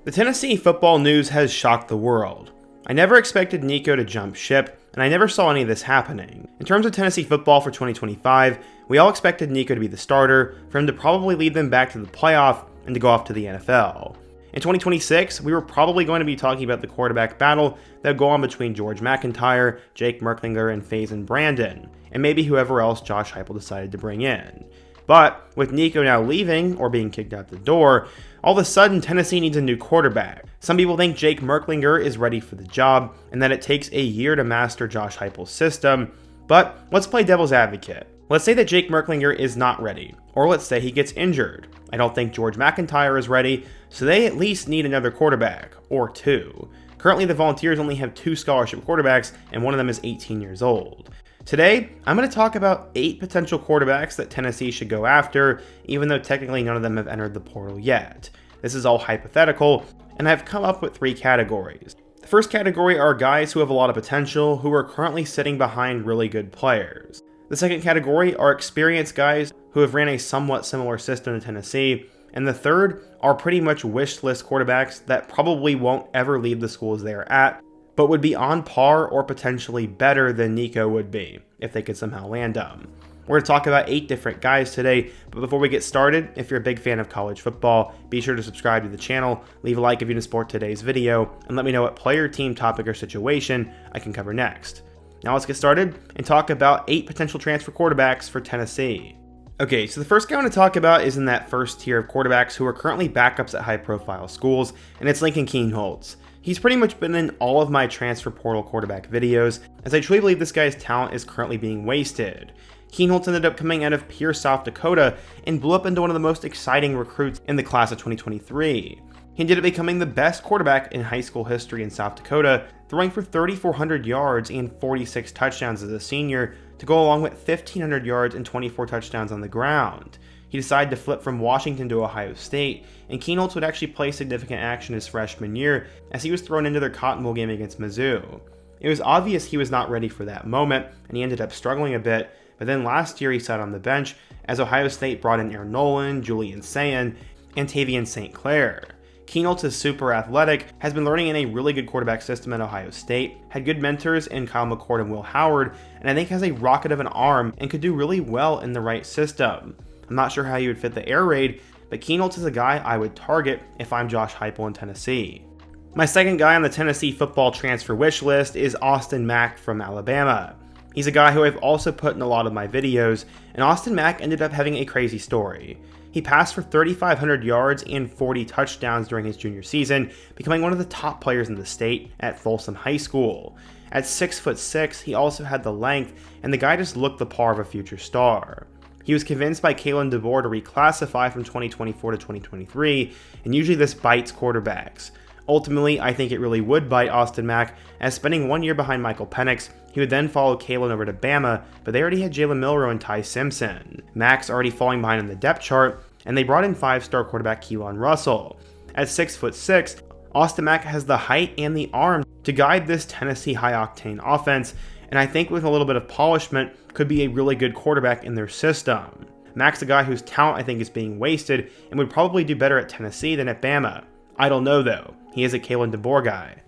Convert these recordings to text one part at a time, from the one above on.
The Tennessee football news has shocked the world. I never expected Nico to jump ship, and I never saw any of this happening. In terms of Tennessee football for 2025, we all expected Nico to be the starter, for him to probably lead them back to the playoff, and to go off to the NFL. In 2026, we were probably going to be talking about the quarterback battle that would go on between George McIntyre, Jake Merklinger, and Faison Brandon, and maybe whoever else Josh Heupel decided to bring in. But with Nico now leaving, or being kicked out the door, all of a sudden Tennessee needs a new quarterback. Some people think Jake Merklinger is ready for the job, and that it takes a year to master Josh Heupel's system, but let's play devil's advocate. Let's say that Jake Merklinger is not ready, or let's say he gets injured. I don't think George McIntyre is ready, so they at least need another quarterback, or two. Currently the Volunteers only have 2 scholarship quarterbacks, and one of them is 18 years old. Today, I'm going to talk about 8 potential quarterbacks that Tennessee should go after, even though technically none of them have entered the portal yet. This is all hypothetical, and I've come up with 3 categories. The first category are guys who have a lot of potential, who are currently sitting behind really good players. The second category are experienced guys who have ran a somewhat similar system to Tennessee, and the third are pretty much wish list quarterbacks that probably won't ever leave the schools they are at, but would be on par or potentially better than Nico would be, if they could somehow land him. We're going to talk about 8 different guys today, but before we get started, if you're a big fan of college football, be sure to subscribe to the channel, leave a like if you support today's video, and let me know what player, team, topic, or situation I can cover next. Now let's get started and talk about 8 potential transfer quarterbacks for Tennessee. Okay, so the first guy I want to talk about is in that first tier of quarterbacks who are currently backups at high-profile schools, and it's Lincoln Kienholz. He's pretty much been in all of my transfer portal quarterback videos, as I truly believe this guy's talent is currently being wasted. Kienholz ended up coming out of Pierce, South Dakota, and blew up into one of the most exciting recruits in the class of 2023. He ended up becoming the best quarterback in high school history in South Dakota, throwing for 3,400 yards and 46 touchdowns as a senior, to go along with 1,500 yards and 24 touchdowns on the ground. He decided to flip from Washington to Ohio State, and Kienholz would actually play significant action his freshman year as he was thrown into their Cotton Bowl game against Mizzou. It was obvious he was not ready for that moment, and he ended up struggling a bit, but then last year he sat on the bench as Ohio State brought in Aaron Nolan, Julian Sayin, and Tavian St. Clair. Kienholz is super athletic, has been learning in a really good quarterback system at Ohio State, had good mentors in Kyle McCord and Will Howard, and I think has a rocket of an arm and could do really well in the right system. I'm not sure how he would fit the air raid, but Kienholz is a guy I would target if I'm Josh Heupel in Tennessee. My second guy on the Tennessee football transfer wish list is Austin Mack from Alabama. He's a guy who I've also put in a lot of my videos, and Austin Mack ended up having a crazy story. He passed for 3,500 yards and 40 touchdowns during his junior season, becoming one of the top players in the state at Folsom High School. At 6'6", he also had the length, and the guy just looked the part of a future star. He was convinced by Kalen DeBoer to reclassify from 2024 to 2023, and usually this bites quarterbacks. Ultimately, I think it really would bite Austin Mack, as spending 1 year behind Michael Penix, he would then follow Kalen over to Bama, but they already had Jalen Milroe and Ty Simpson. Mack's already falling behind in the depth chart, and they brought in 5-star quarterback Keelan Russell. At 6'6", Austin Mack has the height and the arm to guide this Tennessee high-octane offense, and I think with a little bit of polishment, could be a really good quarterback in their system. Mack's a guy whose talent I think is being wasted, and would probably do better at Tennessee than at Bama. I don't know though, he is a Kalen DeBoer guy.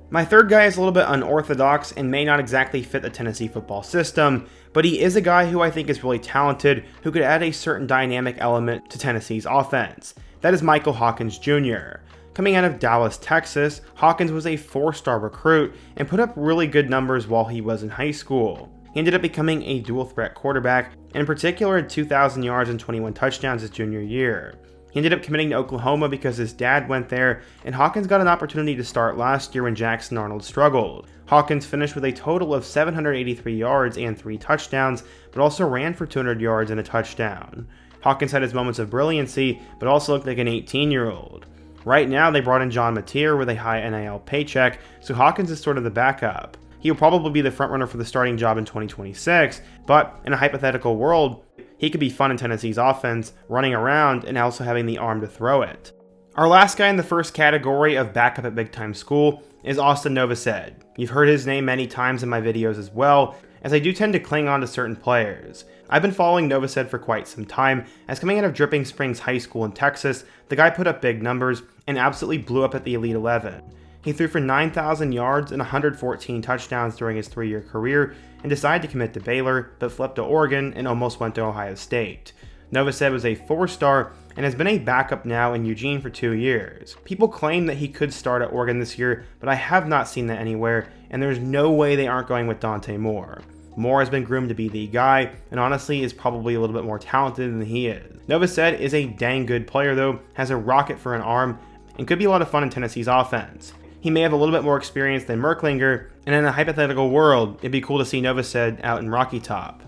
My third guy is a little bit unorthodox and may not exactly fit the Tennessee football system, but he is a guy who I think is really talented, who could add a certain dynamic element to Tennessee's offense. That is Michael Hawkins Jr. Coming out of Dallas, Texas, Hawkins was a 4-star recruit and put up really good numbers while he was in high school. He ended up becoming a dual-threat quarterback, and in particular had 2,000 yards and 21 touchdowns his junior year. He ended up committing to Oklahoma because his dad went there, and Hawkins got an opportunity to start last year when Jackson Arnold struggled. Hawkins finished with a total of 783 yards and 3 touchdowns, but also ran for 200 yards and a touchdown. Hawkins had his moments of brilliancy, but also looked like an 18-year-old. Right now, they brought in John Mateer with a high NIL paycheck, so Hawkins is sort of the backup. He'll probably be the frontrunner for the starting job in 2026, but in a hypothetical world, he could be fun in Tennessee's offense, running around and also having the arm to throw it. Our last guy in the first category of backup at big-time school is Austin Novosad. You've heard his name many times in my videos as well, as I do tend to cling on to certain players. I've been following Novosad for quite some time, as coming out of Dripping Springs High School in Texas, the guy put up big numbers and absolutely blew up at the Elite 11. He threw for 9,000 yards and 114 touchdowns during his 3-year career and decided to commit to Baylor, but flipped to Oregon and almost went to Ohio State. Novosad was a 4-star and has been a backup now in Eugene for 2 years. People claim that he could start at Oregon this year, but I have not seen that anywhere, and there's no way they aren't going with Dante Moore. Moore has been groomed to be the guy, and honestly is probably a little bit more talented than he is. Novosad is a dang good player though, has a rocket for an arm, and could be a lot of fun in Tennessee's offense. He may have a little bit more experience than Merklinger, and in a hypothetical world, it'd be cool to see Novosad out in Rocky Top.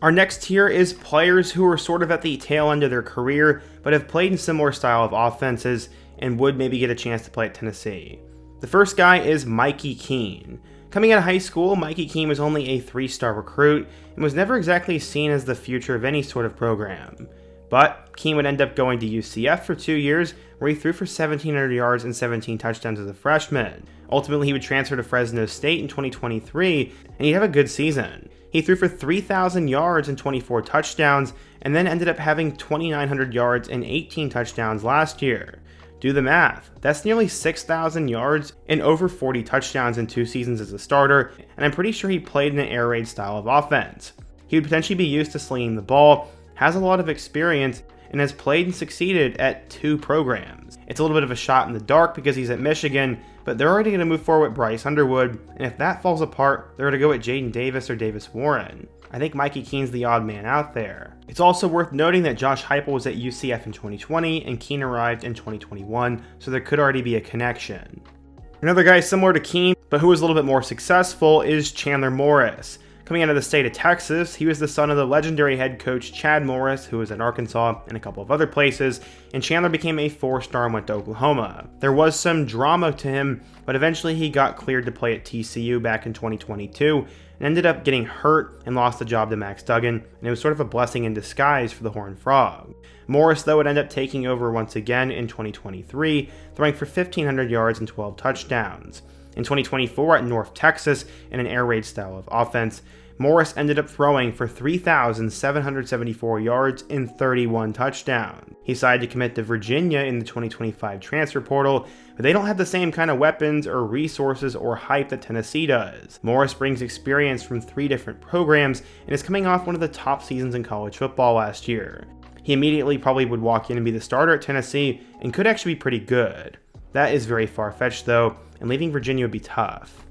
Our next tier is players who are sort of at the tail end of their career, but have played in similar style of offenses, and would maybe get a chance to play at Tennessee. The first guy is Mikey Keene. Coming out of high school, Mikey Keene was only a 3-star recruit, and was never exactly seen as the future of any sort of program. But Keene would end up going to UCF for 2 years, where he threw for 1,700 yards and 17 touchdowns as a freshman. Ultimately, he would transfer to Fresno State in 2023, and he'd have a good season. He threw for 3,000 yards and 24 touchdowns, and then ended up having 2,900 yards and 18 touchdowns last year. Do the math. That's nearly 6,000 yards and over 40 touchdowns in 2 seasons as a starter, and I'm pretty sure he played in an air raid style of offense. He would potentially be used to slinging the ball, has a lot of experience, and has played and succeeded at 2 programs. It's a little bit of a shot in the dark because he's at Michigan, but they're already going to move forward with Bryce Underwood, and if that falls apart, they're going to go at Jaden Davis or Davis Warren. I think Mikey Keene's the odd man out there. It's also worth noting that Josh Heupel was at UCF in 2020, and Keene arrived in 2021, so there could already be a connection. Another guy similar to Keene, but who was a little bit more successful, is Chandler Morris. Coming out of the state of Texas, he was the son of the legendary head coach Chad Morris, who was at Arkansas and a couple of other places, and Chandler became a 4-star and went to Oklahoma. There was some drama to him, but eventually he got cleared to play at TCU back in 2022, and ended up getting hurt and lost the job to Max Duggan, and it was sort of a blessing in disguise for the Horned Frog. Morris, though, would end up taking over once again in 2023, throwing for 1,500 yards and 12 touchdowns. In 2024 at North Texas, in an air raid style of offense, Morris ended up throwing for 3,774 yards and 31 touchdowns. He decided to commit to Virginia in the 2025 transfer portal, but they don't have the same kind of weapons or resources or hype that Tennessee does. Morris brings experience from 3 different programs and is coming off one of the top seasons in college football last year. He immediately probably would walk in and be the starter at Tennessee and could actually be pretty good. That is very far-fetched though, and leaving Virginia would be tough.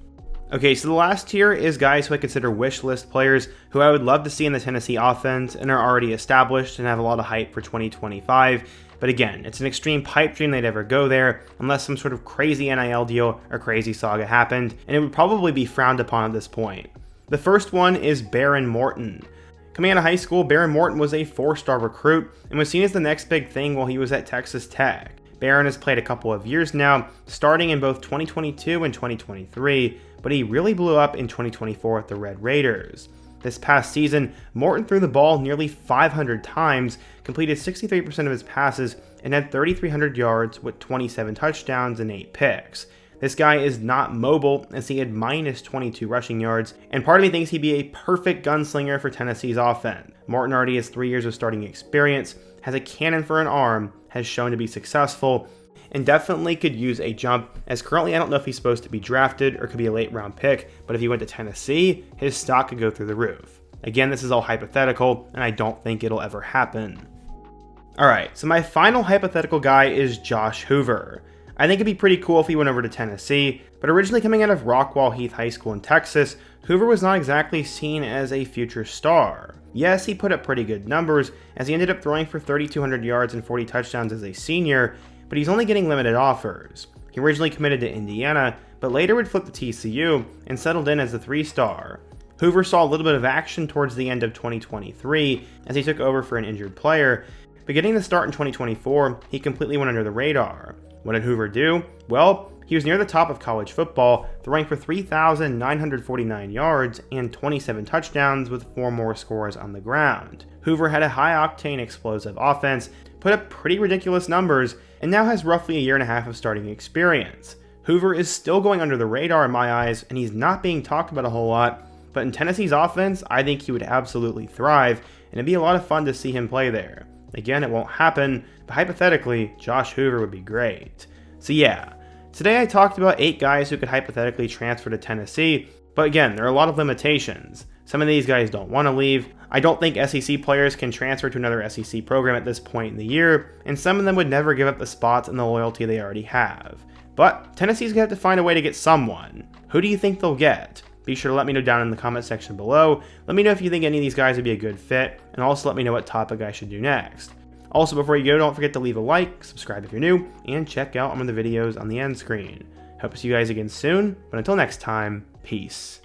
Okay, so the last tier is guys who I consider wish list players who I would love to see in the Tennessee offense and are already established and have a lot of hype for 2025. But again, it's an extreme pipe dream they'd ever go there unless some sort of crazy NIL deal or crazy saga happened, and it would probably be frowned upon at this point. The first one is Baron Morton. Coming out of high school, Baron Morton was a 4-star recruit and was seen as the next big thing while he was at Texas Tech. Baron has played a couple of years now, starting in both 2022 and 2023, but he really blew up in 2024 at the Red Raiders. This past season, Morton threw the ball nearly 500 times, completed 63% of his passes, and had 3,300 yards with 27 touchdowns and 8 picks. This guy is not mobile, as he had minus 22 rushing yards, and part of me thinks he'd be a perfect gunslinger for Tennessee's offense. Morton already has 3 years of starting experience, has a cannon for an arm, has shown to be successful, and definitely could use a jump, as currently I don't know if he's supposed to be drafted or could be a late round pick, but if he went to Tennessee, his stock could go through the roof. Again, this is all hypothetical, and I don't think it'll ever happen. Alright, so my final hypothetical guy is Josh Hoover. I think it'd be pretty cool if he went over to Tennessee, but originally coming out of Rockwall Heath High School in Texas, Hoover was not exactly seen as a future star. Yes, he put up pretty good numbers, as he ended up throwing for 3,200 yards and 40 touchdowns as a senior, but he's only getting limited offers. He originally committed to Indiana, but later would flip to TCU and settled in as a 3-star. Hoover saw a little bit of action towards the end of 2023 as he took over for an injured player, but getting the start in 2024, he completely went under the radar. What did Hoover do? Well, he was near the top of college football, throwing for 3,949 yards and 27 touchdowns with 4 more scores on the ground. Hoover had a high-octane explosive offense, put up pretty ridiculous numbers, and now has roughly a year and a half of starting experience. Hoover is still going under the radar in my eyes, and he's not being talked about a whole lot, but in Tennessee's offense, I think he would absolutely thrive, and it'd be a lot of fun to see him play there. Again, it won't happen, but hypothetically, Josh Hoover would be great. So yeah, today I talked about 8 guys who could hypothetically transfer to Tennessee, but again, there are a lot of limitations. Some of these guys don't want to leave. I don't think SEC players can transfer to another SEC program at this point in the year, and some of them would never give up the spots and the loyalty they already have. But Tennessee's going to have to find a way to get someone. Who do you think they'll get? Be sure to let me know down in the comment section below. Let me know if you think any of these guys would be a good fit, and also let me know what topic I should do next. Also, before you go, don't forget to leave a like, subscribe if you're new, and check out one of the videos on the end screen. Hope to see you guys again soon, but until next time, peace.